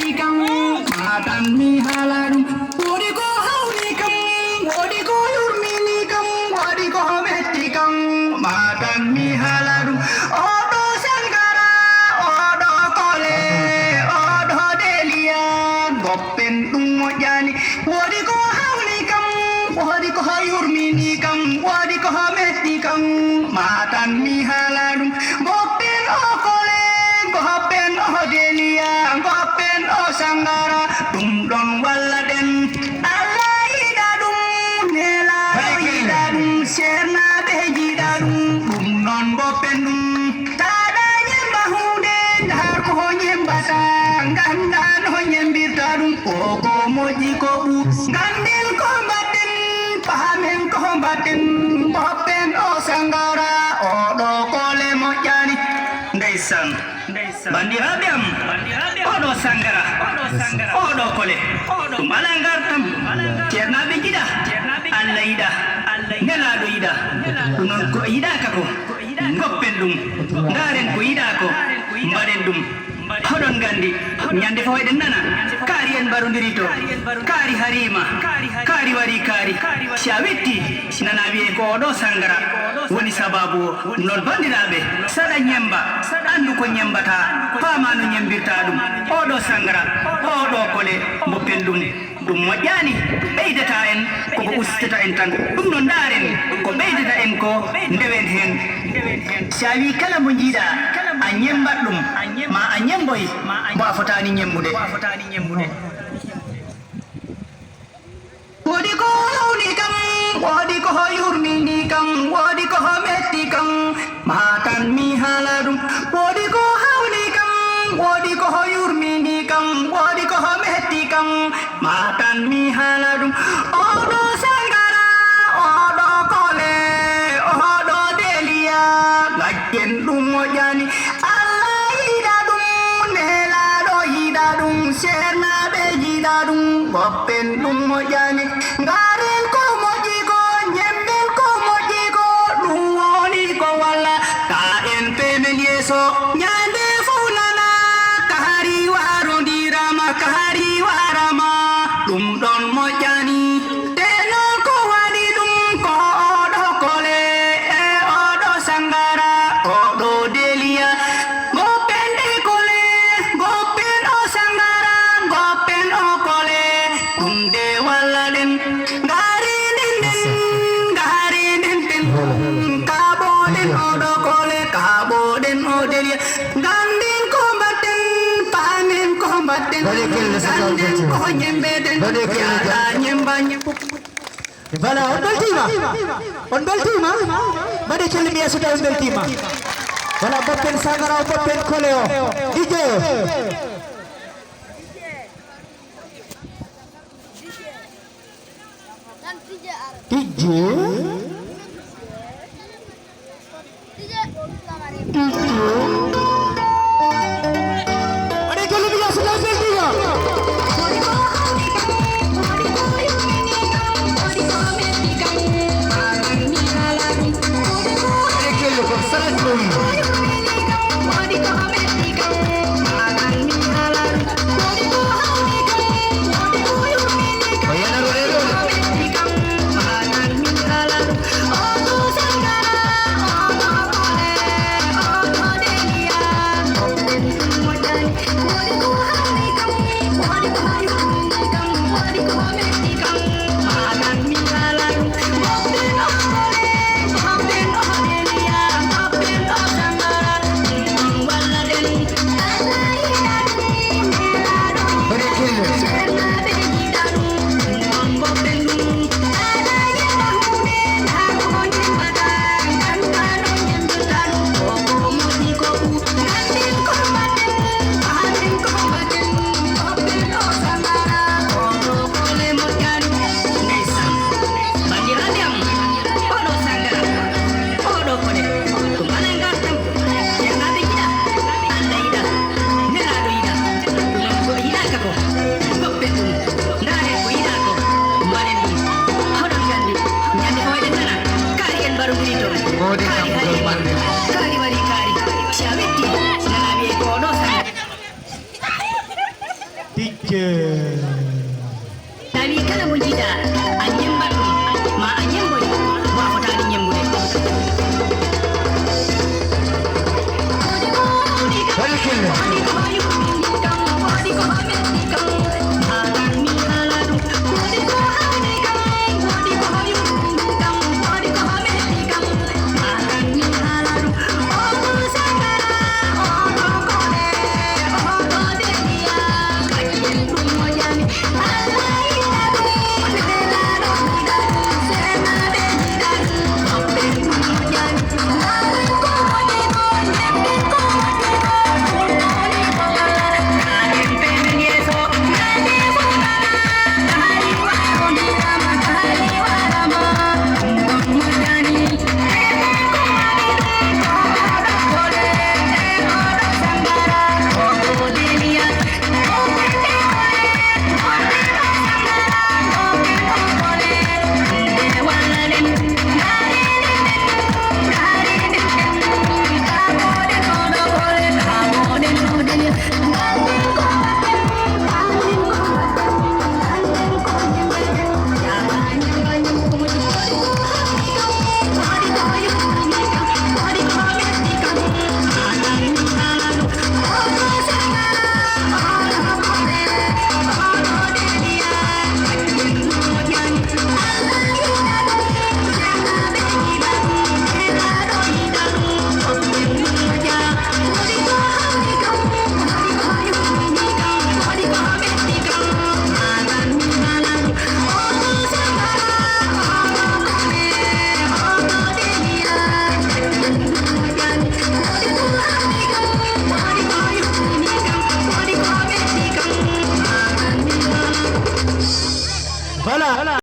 metikam matan mi haladum wodi ko hawnikam wodi ko yurminikam wodi ko metikam matan mi haladum odo sangara odo kole odo delia goppen dum mojani wodi ko hawnikam wodi ko yurminikam wodi ko metikam matan mi haladum goppen okole goppen odelia goppen osangara dum don walladen Allah idadum nela idadum serna behidadum dum non goppen dum tada nyemba hunde dar ko nyembata gandan ho nyembitadum ko moji ko bu gandil ko baten pahamen ko baten goppen osangara odo kole mojani ndaysan bandiraɓem oɗo sangara oɗo kole ɗum ala gartam ceernaɓe jiɗa allah yiɗa nelaɗo yiɗa ɗum noon ko yiɗaka ko goppen ɗum garen ko yiɗa ko mbaɗen ɗum hoɗon gandi ñande fo eɗen nana kaari en mbarodiri to kaari harima kaari wari kaari si a wetti nana wiye ko oɗo sangara woni sababu o non bandiraɓe saɗa ñemba andu ko ñembata fama no ñembirta ɗum oɗo sangara oɗo kole mboppen ɗum moƴƴani ɓeydata en koko ustata en tan ɗum no daren ko ɓeydata en ko ndewen hen si a wi kala mo jiiɗa a ñembat ɗum ma a ñemboy mo a fotani ñembude wodi ko hawni kam wodi ko yurmini kam wodi ko metti kam matan mi hala ɗum wodi ko hawni kam wodi ko yurmini kam wodi ko metti kam matan mi hala ɗum oɗo sangara oɗo kole oɗo delia gajjen ɗum moƴƴani Allah yiɗa ɗum nelaɗo yiɗa ɗum sernaɓe jiɗa ɗum goppen ɗum moƴƴani garen ko moƴƴi ko ñemben ko moƴƴi ko ɗum woni ko walla ta en pemen yeeso ñande fo nana kahari warodirama kahari warama ɗum ɗon moƴƴani te non ko waɗi ɗum ko oɗo kole e oɗo sangara oɗo delia goppen ɗe kole goppen o sangara goppen o kole ɗum de wallaɗen gari nden kaɓoɗen oɗo kole kaɓoɗen o delia gandin ko mbatten pamen ko mbatten ganden ko ñembeden yaɗa ñemba Voilà, on beltima mbaɗe celli mi yesso tawi on beltima voilà boppen sangara o boppen kole o DJ mbaɗe celli mi yesso tawi beltima Teacher. Dari kala bunjida, anjem baru, ma anjem boy, wa kota anjem boy. Bala.